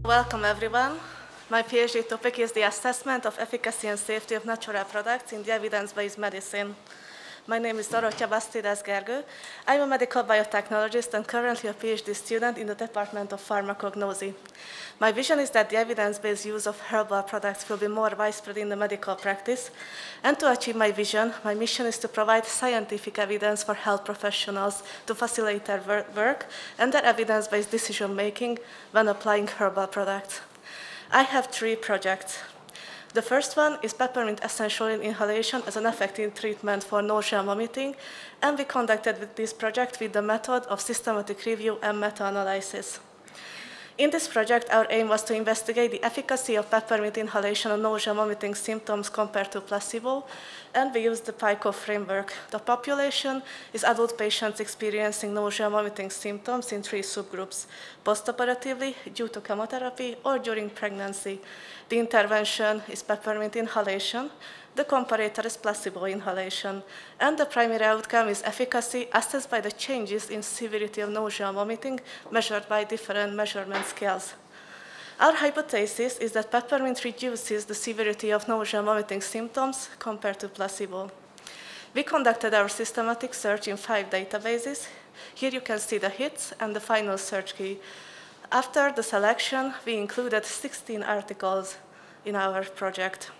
Welcome everyone. My PhD topic is the assessment of efficacy and safety of natural products in the evidence-based medicine. My name is Dorottya Bastidas-Gergő. I'm a medical biotechnologist and currently a PhD student in the Department of Pharmacognosy. My vision is that the evidence-based use of herbal products will be more widespread in the medical practice. And to achieve my vision, my mission is to provide scientific evidence for health professionals to facilitate their work and their evidence-based decision-making when applying herbal products. I have 3 projects. The first one is peppermint essential oil inhalation as an effective treatment for nausea and vomiting, and we conducted this project with the method of systematic review and meta-analysis. In this project, our aim was to investigate the efficacy of peppermint inhalation on nausea and vomiting symptoms compared to placebo, and we used the PICO framework. The population is adult patients experiencing nausea and vomiting symptoms in 3 subgroups: postoperatively, due to chemotherapy, or during pregnancy. The intervention is peppermint inhalation. The comparator is placebo inhalation. And the primary outcome is efficacy assessed by the changes in severity of nausea and vomiting measured by different measurement scales. Our hypothesis is that peppermint reduces the severity of nausea and vomiting symptoms compared to placebo. We conducted our systematic search in 5 databases. Here you can see the hits and the final search key. After the selection, we included 16 articles in our project.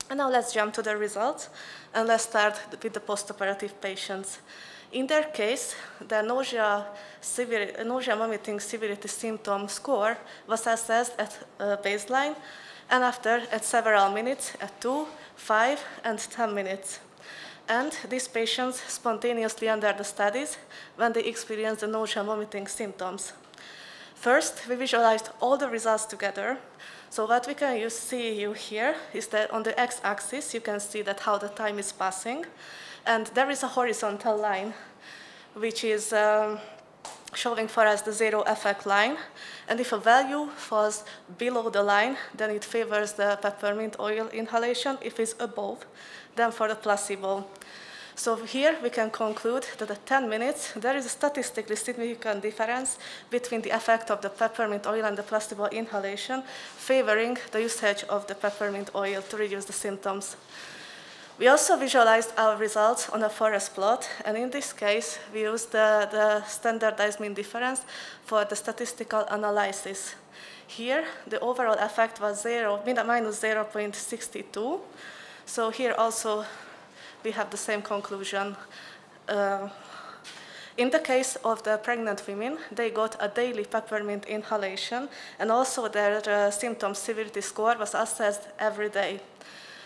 And now let's jump to the results, and let's start with the postoperative patients. In their case, the nausea vomiting severity symptom score was assessed at baseline, and after at several minutes, at 2, 5, and 10 minutes. And these patients spontaneously entered the studies when they experienced the nausea vomiting symptoms. First, we visualized all the results together. So what we can see here is that on the x-axis, you can see that how the time is passing. And there is a horizontal line, which is showing for us the zero effect line. And if a value falls below the line, then it favors the peppermint oil inhalation. If it's above, then for the placebo. So here we can conclude that at 10 minutes, there is a statistically significant difference between the effect of the peppermint oil and the placebo inhalation, favoring the usage of the peppermint oil to reduce the symptoms. We also visualized our results on a forest plot, and in this case, we used the standardized mean difference for the statistical analysis. Here, the overall effect was minus 0.62. So here also, we have the same conclusion. In the case of the pregnant women, they got a daily peppermint inhalation, and also their symptom severity score was assessed every day.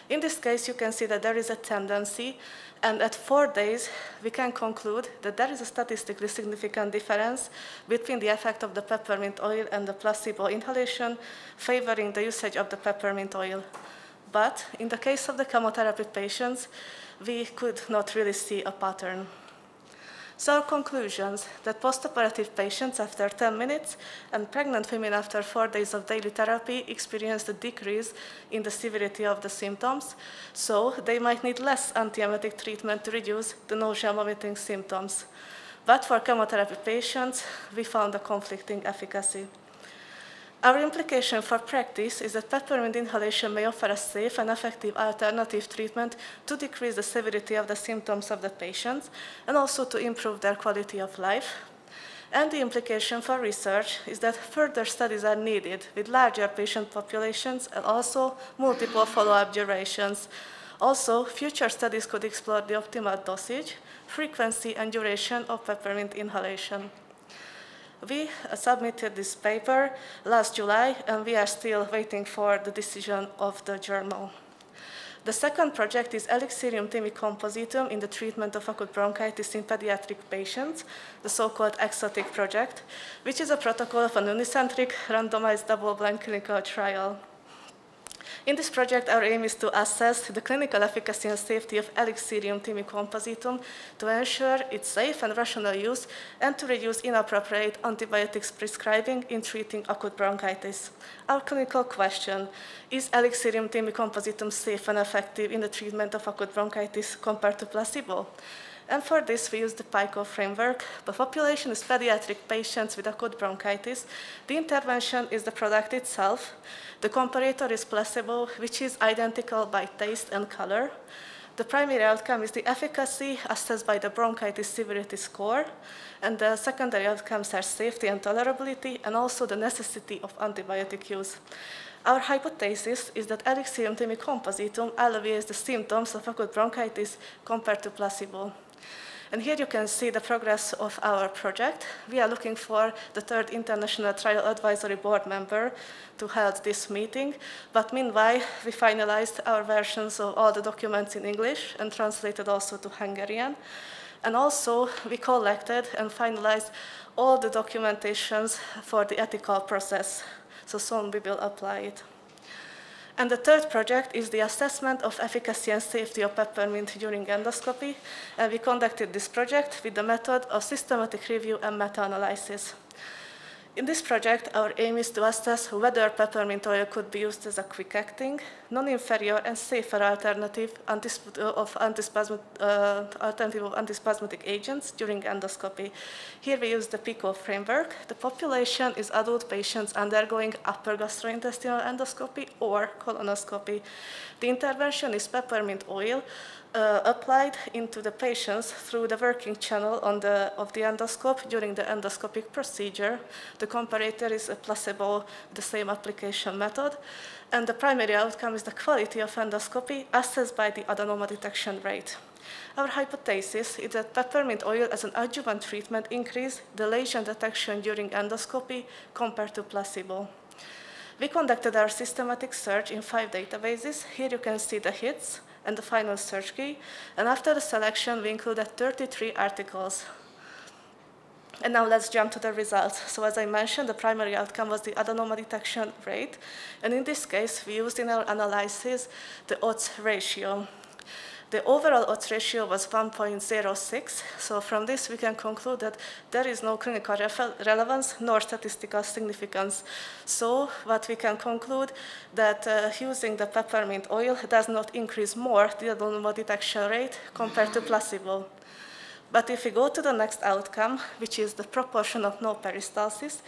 In this case, you can see that there is a tendency, and at 4 days, we can conclude that there is a statistically significant difference between the effect of the peppermint oil and the placebo inhalation, favoring the usage of the peppermint oil. But in the case of the chemotherapy patients, we could not really see a pattern. So our conclusions, that postoperative patients after 10 minutes and pregnant women after 4 days of daily therapy experienced a decrease in the severity of the symptoms, so they might need less antiemetic treatment to reduce the nausea and vomiting symptoms. But for chemotherapy patients, we found a conflicting efficacy. Our implication for practice is that peppermint inhalation may offer a safe and effective alternative treatment to decrease the severity of the symptoms of the patients and also to improve their quality of life. And the implication for research is that further studies are needed with larger patient populations and also multiple follow-up durations. Also, future studies could explore the optimal dosage, frequency, and duration of peppermint inhalation. We submitted this paper last July, and we are still waiting for the decision of the journal. The second project is Elixirium timicompositum in the treatment of acute bronchitis in pediatric patients, the so-called EXOTIC project, which is a protocol of an unicentric, randomized, double-blind clinical trial. In this project, our aim is to assess the clinical efficacy and safety of Elixirium timicompositum to ensure its safe and rational use and to reduce inappropriate antibiotics prescribing in treating acute bronchitis. Our clinical question, is Elixirium timicompositum safe and effective in the treatment of acute bronchitis compared to placebo? And for this, we use the PICO framework. The population is pediatric patients with acute bronchitis. The intervention is the product itself. The comparator is placebo, which is identical by taste and color. The primary outcome is the efficacy assessed by the bronchitis severity score, and the secondary outcomes are safety and tolerability, and also the necessity of antibiotic use. Our hypothesis is that Elixium timicompositum alleviates the symptoms of acute bronchitis compared to placebo. And here you can see the progress of our project. We are looking for the third International Trial Advisory Board member to hold this meeting. But meanwhile, we finalized our versions of all the documents in English and translated also to Hungarian. And also, we collected and finalized all the documentations for the ethical process. So soon we will apply it. And the third project is the assessment of efficacy and safety of peppermint during endoscopy. And we conducted this project with the method of systematic review and meta-analysis. In this project, our aim is to assess whether peppermint oil could be used as a quick-acting, non-inferior, and safer alternative of antispasmodic agents during endoscopy. Here we use the PICO framework. The population is adult patients undergoing upper gastrointestinal endoscopy or colonoscopy. The intervention is peppermint oil applied into the patients through the working channel of the endoscope during the endoscopic procedure. The comparator is a placebo, the same application method. And the primary outcome is the quality of endoscopy assessed by the adenoma detection rate. Our hypothesis is that peppermint oil as an adjuvant treatment increases the lesion detection during endoscopy compared to placebo. We conducted our systematic search in 5 databases. Here you can see the hits and the final search key. And after the selection, we included 33 articles. And now let's jump to the results. So as I mentioned, the primary outcome was the adenoma detection rate. And in this case, we used in our analysis the odds ratio. The overall odds ratio was 1.06. So from this, we can conclude that there is no clinical relevance nor statistical significance. So what we can conclude that using the peppermint oil does not increase more the adenoma detection rate compared to placebo. But if we go to the next outcome, which is the proportion of no peristalsis,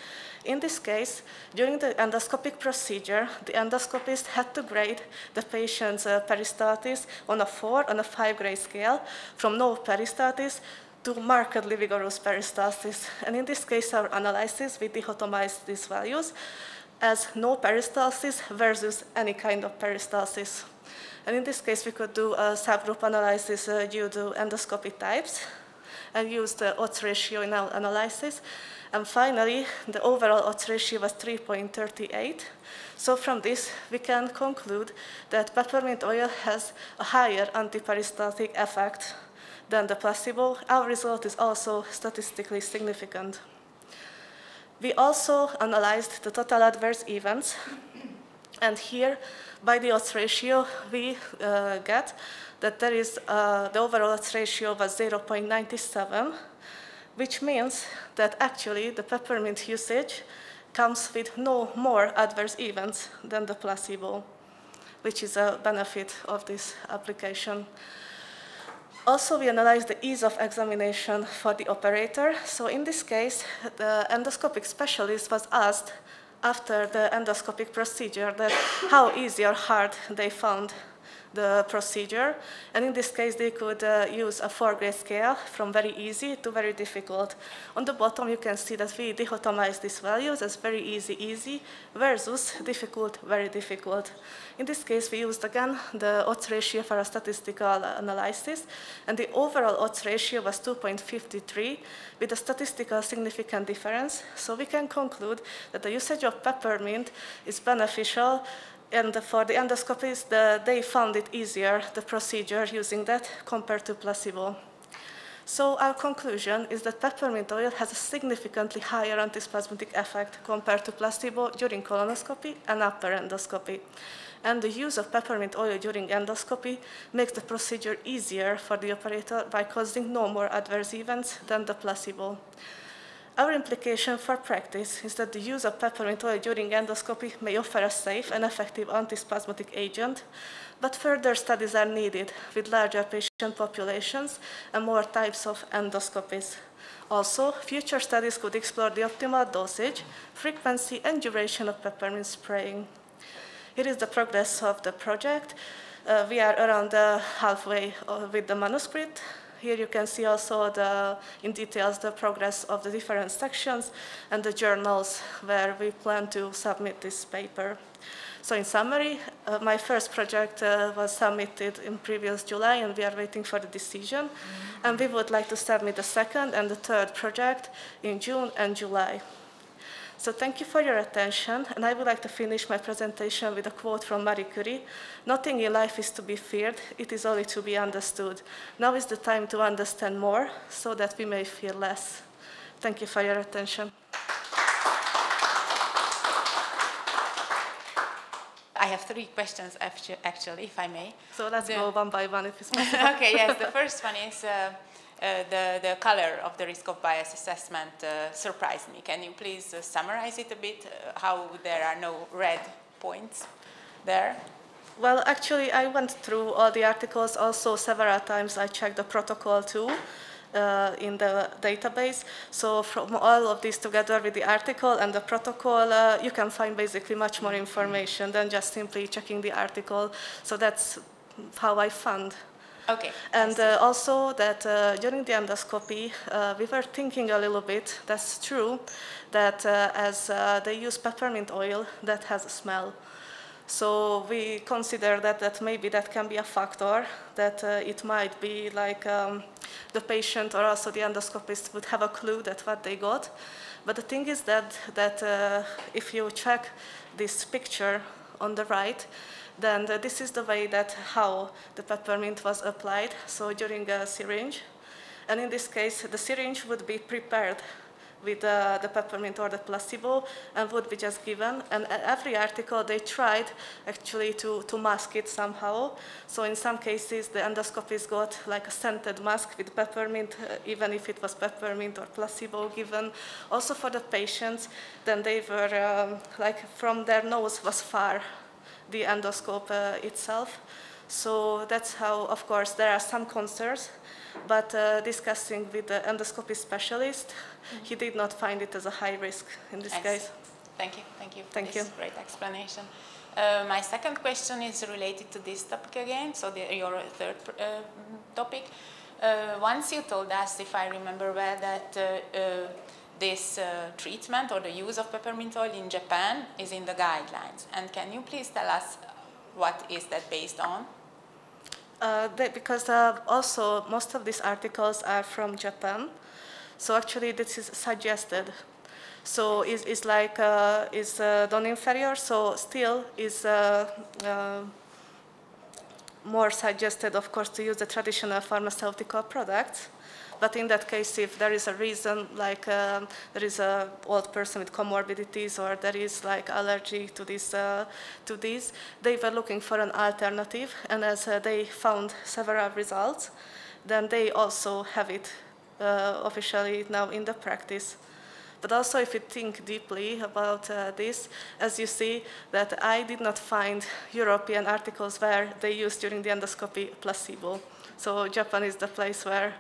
in this case, during the endoscopic procedure, the endoscopist had to grade the patient's peristaltis on a 4 on a 5-grade scale from no peristaltis to markedly vigorous peristalsis. And in this case, our analysis, we dichotomized these values as no peristalsis versus any kind of peristalsis. And in this case, we could do a subgroup analysis due to endoscopy types and use the odds ratio in our analysis. And finally, the overall odds ratio was 3.38. So from this, we can conclude that peppermint oil has a higher antiperistaltic effect than the placebo. Our result is also statistically significant. We also analyzed the total adverse events. And here, by the odds ratio, we get that there is the overall odds ratio was 0.97, which means that actually the peppermint usage comes with no more adverse events than the placebo, which is a benefit of this application. Also, we analyzed the ease of examination for the operator. So in this case, the endoscopic specialist was asked after the endoscopic procedure that how easy or hard they found the procedure. And in this case, they could use a 4-grade scale from very easy to very difficult. On the bottom, you can see that we dichotomized these values as very easy, easy, versus difficult, very difficult. In this case, we used again the odds ratio for a statistical analysis, and the overall odds ratio was 2.53 with a statistical significant difference. So we can conclude that the usage of peppermint is beneficial. And for the endoscopists, they found it easier, the procedure using that, compared to placebo. So our conclusion is that peppermint oil has a significantly higher antispasmodic effect compared to placebo during colonoscopy and upper endoscopy. And the use of peppermint oil during endoscopy makes the procedure easier for the operator by causing no more adverse events than the placebo. Our implication for practice is that the use of peppermint oil during endoscopy may offer a safe and effective antispasmodic agent, but further studies are needed with larger patient populations and more types of endoscopies. Also, future studies could explore the optimal dosage, frequency, and duration of peppermint spraying. Here is the progress of the project. We are around halfway with the manuscript. Here you can see also in details the progress of the different sections and the journals where we plan to submit this paper. So in summary, my first project was submitted in previous July, and we are waiting for the decision. And we would like to submit the second and the third project in June and July. So thank you for your attention, and I would like to finish my presentation with a quote from Marie Curie. "Nothing in life is to be feared, it is only to be understood. Now is the time to understand more, so that we may fear less." Thank you for your attention. I have 3 questions, actually, if I may. So let's go one by one, if it's possible. Okay, yes, the first one is the color of the risk of bias assessment surprised me. Can you please summarize it a bit, how there are no red points there? Well, actually, I went through all the articles. Also, several times I checked the protocol too in the database. So from all of these together with the article and the protocol, you can find basically much more information than just simply checking the article. So that's how I found. Okay. And also that during the endoscopy, we were thinking a little bit, that's true, that as they use peppermint oil, that has a smell. So we consider that maybe that can be a factor, that it might be like the patient or also the endoscopist would have a clue that what they got. But the thing is that if you check this picture on the right, then this is the way that how the peppermint was applied, so during a syringe. And in this case, the syringe would be prepared with the peppermint or the placebo and would be just given. And every article, they tried actually to mask it somehow. So in some cases, the endoscopists got like a scented mask with peppermint, even if it was peppermint or placebo given. Also for the patients, then they were like from their nose was far the endoscope itself. So that's how, of course, there are some concerns, but discussing with the endoscopy specialist, he did not find it as a high risk in this case. Thank you for this great explanation. My second question is related to this topic again, so your third topic. Once you told us, if I remember well, that this treatment or the use of peppermint oil in Japan is in the guidelines. And can you please tell us what is that based on? Because also most of these articles are from Japan. So actually this is suggested. So it's like is non-inferior, so still is more suggested, of course, to use the traditional pharmaceutical products. But in that case, if there is a reason, like there is an old person with comorbidities, or there is like allergy to this, they were looking for an alternative. And as they found several results, then they also have it officially now in the practice. But also, if you think deeply about this, as you see, that I did not find European articles where they used during the endoscopy placebo. So Japan is the place where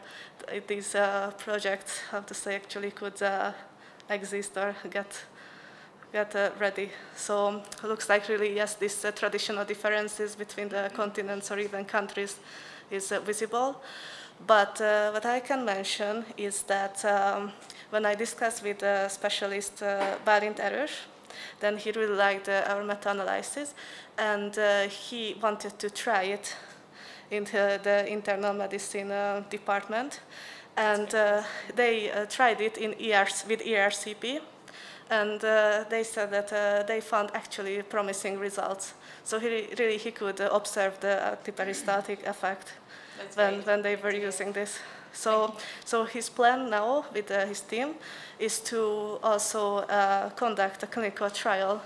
these projects, how to say, actually could exist or get ready. So it looks like really, yes, these traditional differences between the continents or even countries is visible. But what I can mention is that when I discussed with the specialist Bálint Erős, then he really liked our meta-analysis, and he wanted to try it in the internal medicine department, and they tried it in with ERCP, and they said that they found actually promising results. So he could observe the antiperistaltic effect when they were using this. So his plan now with his team is to also conduct a clinical trial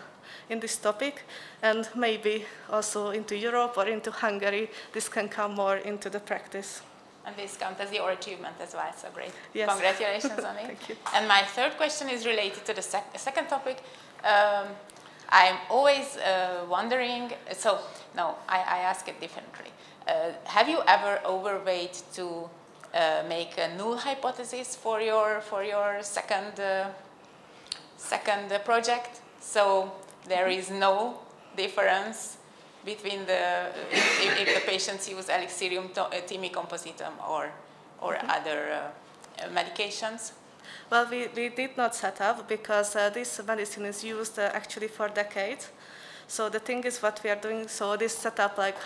in this topic, and maybe also into Europe or into Hungary, this can come more into the practice. And this counts as your achievement as well, so great. Yes. Congratulations on it. Thank you. And my third question is related to the second topic. I'm always wondering, so no, I ask it differently. Have you ever overweight to make a null hypothesis for your second project? So there is no difference between if the patients use Elixirium timicompositum or other medications? Well, we did not set up because this medicine is used actually for decades. So the thing is what we are doing, so this setup like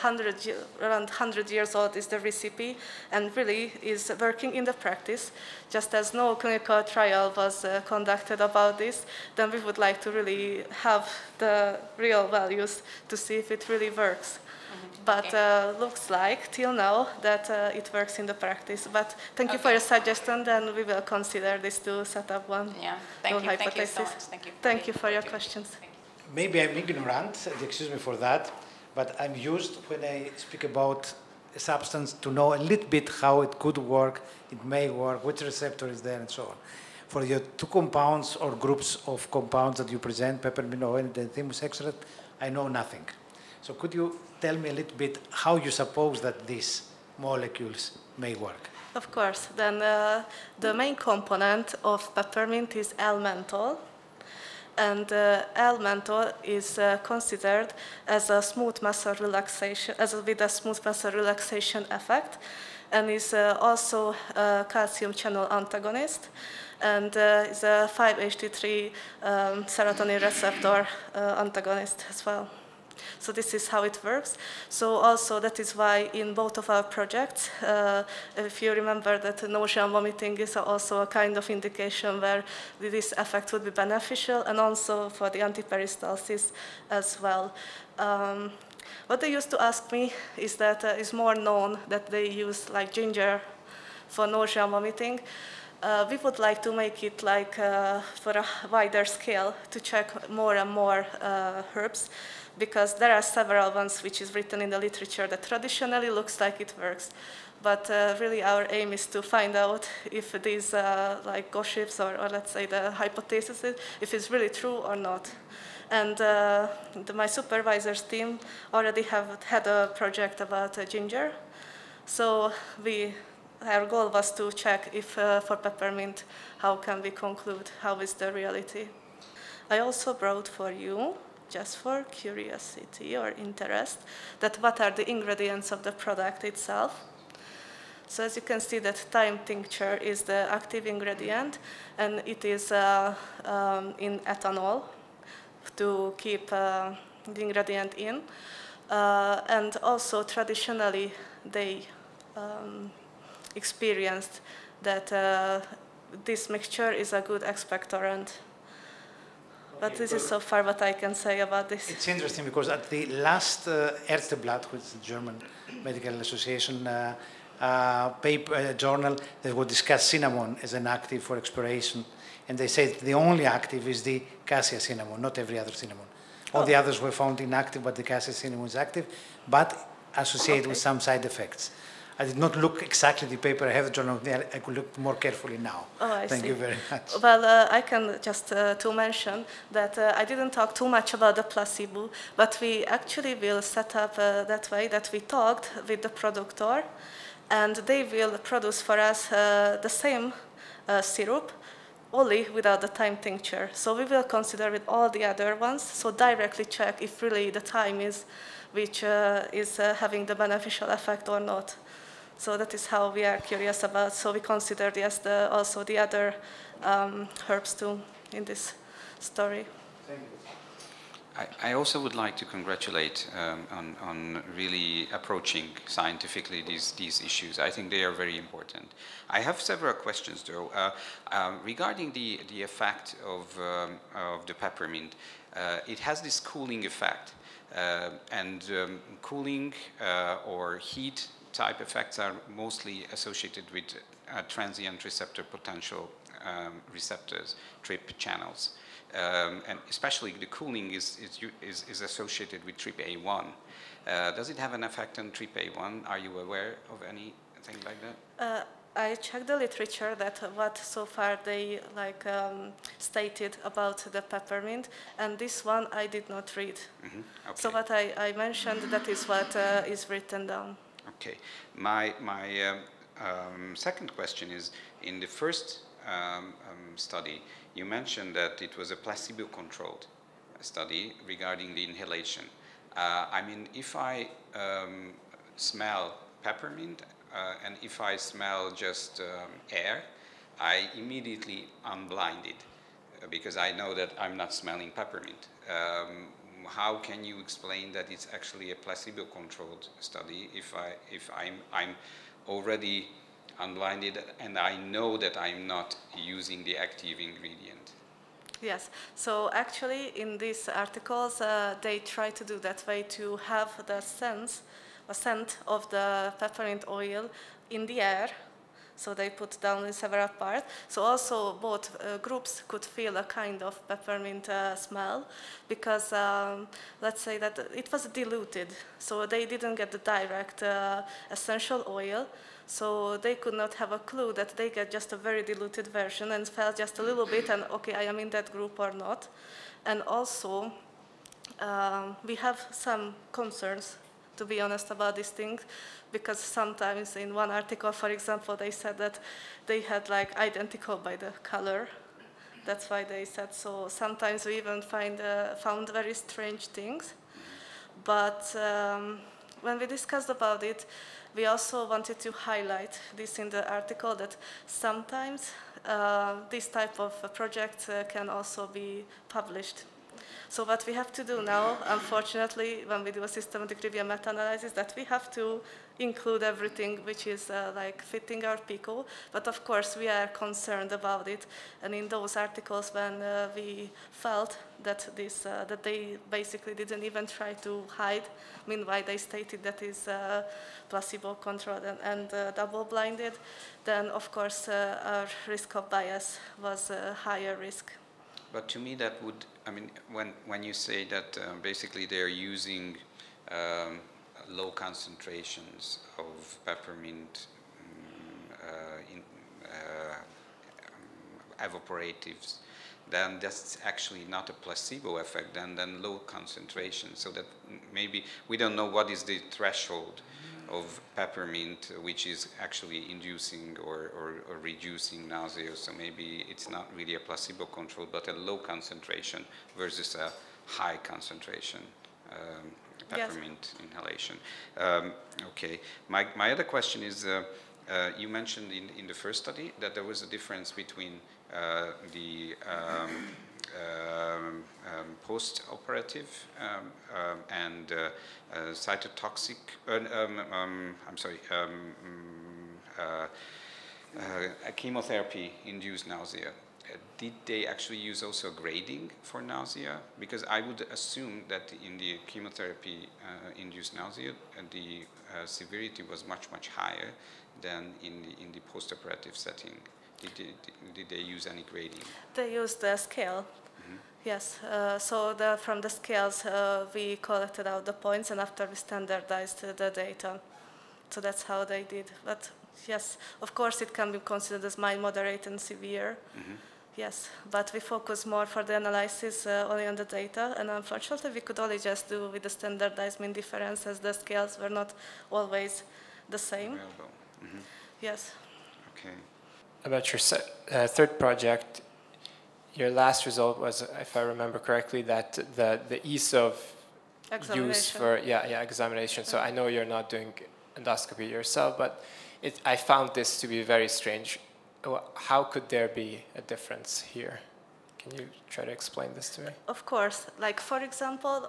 around 100 years old is the recipe and really is working in the practice. Just as no clinical trial was conducted about this, then we would like to really have the real values to see if it really works. But looks like till now that it works in the practice. But thank you for your suggestion, then we will consider this to set up one. Yeah, thank you so much. Thank you for your questions. Maybe I'm ignorant, excuse me for that, but I'm used when I speak about a substance to know a little bit how it could work, it may work, which receptor is there, and so on. For your two compounds or groups of compounds that you present, peppermint oil and thymus extract, I know nothing. So could you tell me a little bit how you suppose that these molecules may work? Of course. Then the main component of peppermint is L-menthol. And L-menthol is considered as a smooth muscle relaxation, with a smooth muscle relaxation effect, and is also a calcium channel antagonist, and is a 5-HT3 serotonin receptor antagonist as well. So this is how it works. So also that is why in both of our projects, if you remember that nausea and vomiting is also a kind of indication where this effect would be beneficial, and also for the antiperistalsis as well. What they used to ask me is that it's more known that they use like ginger for nausea and vomiting. We would like to make it like for a wider scale to check more and more herbs, because there are several ones which is written in the literature that traditionally looks like it works. But really our aim is to find out if these like gossips or let's say the hypothesis, if it's really true or not. And my supervisor's team already have had a project about ginger. So our goal was to check if for peppermint, how can we conclude, how is the reality. I also brought for you, just for curiosity or interest, that what are the ingredients of the product itself. So as you can see that thyme tincture is the active ingredient, and it is in ethanol to keep the ingredient in. And also traditionally they experienced that this mixture is a good expectorant. But this is so far what I can say about this. It's interesting because at the last Ärzteblatt, which is the German Medical Association journal, they would discuss cinnamon as an active for expiration. And they said the only active is the cassia cinnamon, not every other cinnamon. All the others were found inactive, but the cassia cinnamon is active, but associated with some side effects. I did not look exactly the paper. I have the journal there. I could look more carefully now. Oh, I see. Thank you very much. Well, I can just to mention that I didn't talk too much about the placebo, but we actually will set up that way that we talked with the productor, and they will produce for us the same syrup, only without the thyme tincture. So we will consider with all the other ones, so directly check if really the thyme is which is having the beneficial effect or not. So that is how we are curious about. So we consider yes, also the other herbs too in this story. Thank you. I also would like to congratulate on really approaching scientifically these issues. I think they are very important. I have several questions though. Regarding the effect of the peppermint, it has this cooling effect. And cooling or heat type effects are mostly associated with transient receptor potential receptors, TRP channels. And especially the cooling is associated with TRPA1. Does it have an effect on TRPA1? Are you aware of any something like that? I checked the literature that what so far they stated about the peppermint, and this one I did not read. Okay. So what I mentioned, that is what is written down. Okay. My second question is, in the first study, you mentioned that it was a placebo-controlled study regarding the inhalation. I mean, if I smell peppermint and if I smell just air, I immediately unblinded because I know that I'm not smelling peppermint. How can you explain that it's actually a placebo-controlled study if I'm already unblinded and I know that I'm not using the active ingredient? Yes, so actually in these articles they try to do that way to have the scent of the peppermint oil in the air. So they put down in several parts. So also both groups could feel a kind of peppermint smell because let's say that it was diluted. So they didn't get the direct essential oil. So they could not have a clue that they get just a very diluted version and felt just a little bit and okay, I am in that group or not. And also we have some concerns, to be honest, about these things, because sometimes in one article, for example, they said that they had like identical by the color. That's why they said so. Sometimes we even found very strange things. But when we discussed about it, we also wanted to highlight this in the article that sometimes this type of project can also be published. So what we have to do now, unfortunately, when we do a systematic review and meta-analysis, that we have to include everything which is like fitting our PICO. But of course, we are concerned about it. And in those articles, when we felt that that they basically didn't even try to hide, meanwhile they stated that is placebo-controlled and double-blinded, then of course our risk of bias was a higher risk. But to me, that would, I mean, when you say that basically they're using low concentrations of peppermint evaporatives, then that's actually not a placebo effect, then low concentration. So that maybe we don't know what is the threshold of peppermint which is actually inducing or reducing nausea. So maybe it's not really a placebo control, but a low concentration versus a high concentration peppermint inhalation. Okay. My other question is, you mentioned in the first study that there was a difference between the post-operative and cytotoxic, chemotherapy-induced nausea. Did they actually use also grading for nausea? Because I would assume that in the chemotherapy-induced nausea, the severity was much higher than in the post-operative setting. Did they use any grading? They used the scale. Yes, so from the scales we collected out the points and after we standardized the data. So that's how they did. But yes, of course it can be considered as mild, moderate and severe. Yes, but we focus more for the analysis only on the data, and unfortunately we could only just do with the standardized mean difference as the scales were not always the same. Yes. Okay. About your third project, your last result was, if I remember correctly, that the ease of use for examination. So I know you're not doing endoscopy yourself, but I found this to be very strange. How could there be a difference here? Can you try to explain this to me? Of course. Like for example,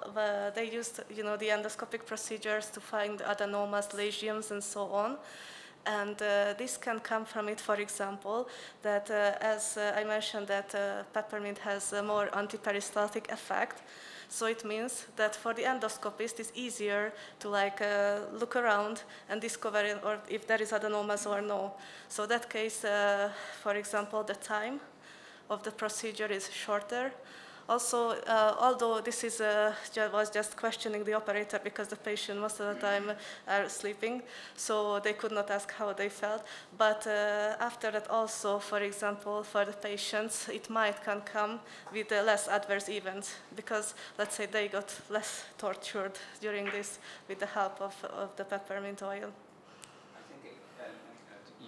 they used the endoscopic procedures to find adenomas, lesions, and so on. And this can come from it, for example, that as I mentioned that peppermint has a more antiperistaltic effect. So it means that for the endoscopist, it's easier to look around and discover or if there is adenomas or no. So in that case, for example, the time of the procedure is shorter. Also, although this is was just questioning the operator because the patient most of the time are sleeping, so they could not ask how they felt. But after that also, for example, for the patients, it can come with less adverse events because, let's say, they got less tortured during this with the help of the peppermint oil. I think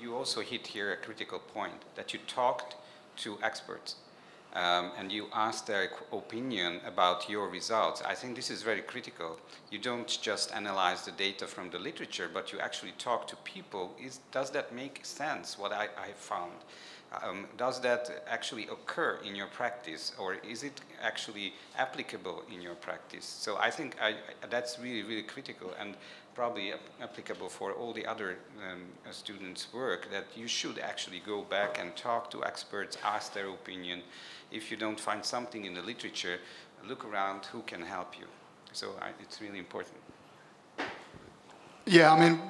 you also hit here a critical point, that you talked to experts. And you ask their opinion about your results. I think this is very critical. You don't just analyze the data from the literature, but you actually talk to people. Does that make sense, what I found? Does that actually occur in your practice, or is it actually applicable in your practice? So I think that's really, really critical, and probably applicable for all the other students' work, that you should actually go back and talk to experts, ask their opinion. If you don't find something in the literature, look around who can help you. So it's really important. Yeah, I mean,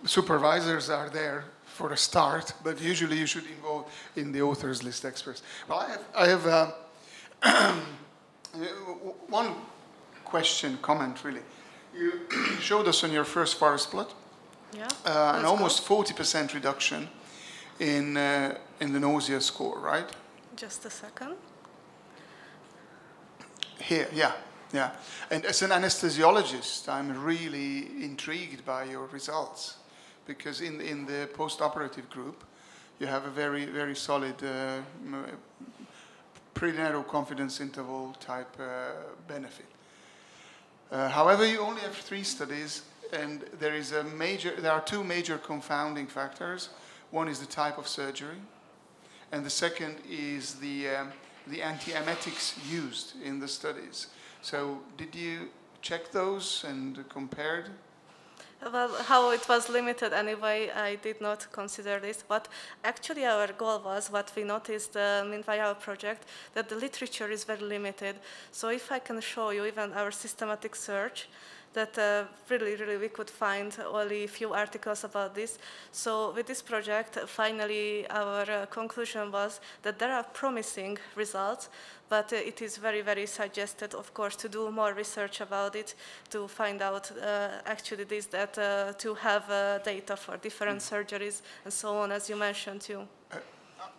supervisors are there for a start, but usually you should involve in the authors list experts. Well, I have one question, comment really. You showed us on your first forest plot an almost 40% reduction in the nausea score, right? Just a second. Here, yeah. And as an anesthesiologist, I'm really intrigued by your results, because in the post-operative group, you have a very, very solid pretty narrow confidence interval type benefit. However, you only have 3 studies, and there are 2 major confounding factors. One is the type of surgery, and the second is the antiemetics used in the studies. So did you check those and compared? Well, how it was limited anyway, I did not consider this, but actually our goal was, what we noticed by our project, that the literature is very limited. So if I can show you even our systematic search, that really we could find only a few articles about this. So with this project, finally our conclusion was that there are promising results, but it is very suggested, of course, to do more research about it, to find out actually this, that to have data for different surgeries and so on, as you mentioned too.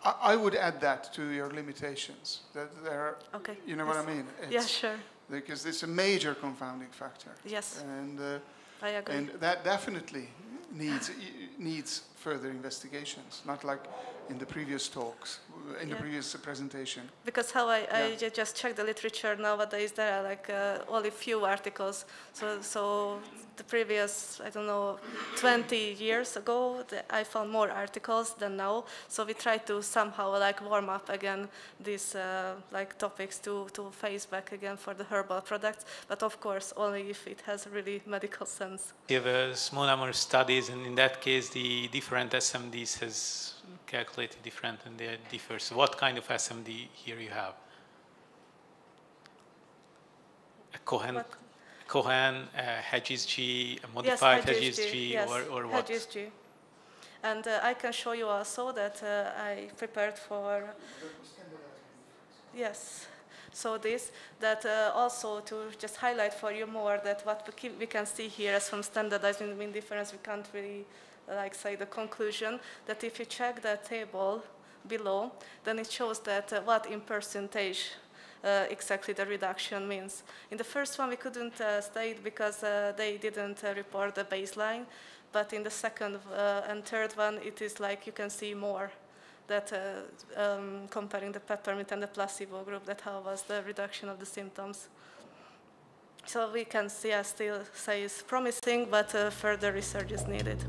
I would add that to your limitations. That there, okay. You know what I mean? Yeah, sure. Because it's a major confounding factor. Yes. And I agree. And that definitely needs further investigations, not like in the previous talks, in the previous presentation. Because how I just checked the literature nowadays, there are like only few articles. So the previous, I don't know, 20 years ago, I found more articles than now. So we try to somehow like warm up again these like topics to face back again for the herbal products. But of course, only if it has really medical sense. You have a small number of studies, and in that case, the different SMDs has calculated different, and they differ. So what kind of SMD here you have? A Cohen, HSG, a modified HSG, yes, or what? HSG. And I can show you also that I prepared for, yes. So that also to just highlight for you more that what we can see here as from standardized mean difference, we can't really like say the conclusion, that if you check the table below, then it shows that what in percentage exactly the reduction means. In the first one we couldn't state because they didn't report the baseline, but in the second and third one it is like you can see more that comparing the peppermint and the placebo group, that how was the reduction of the symptoms. So we can see, I still say it's promising, but further research is needed.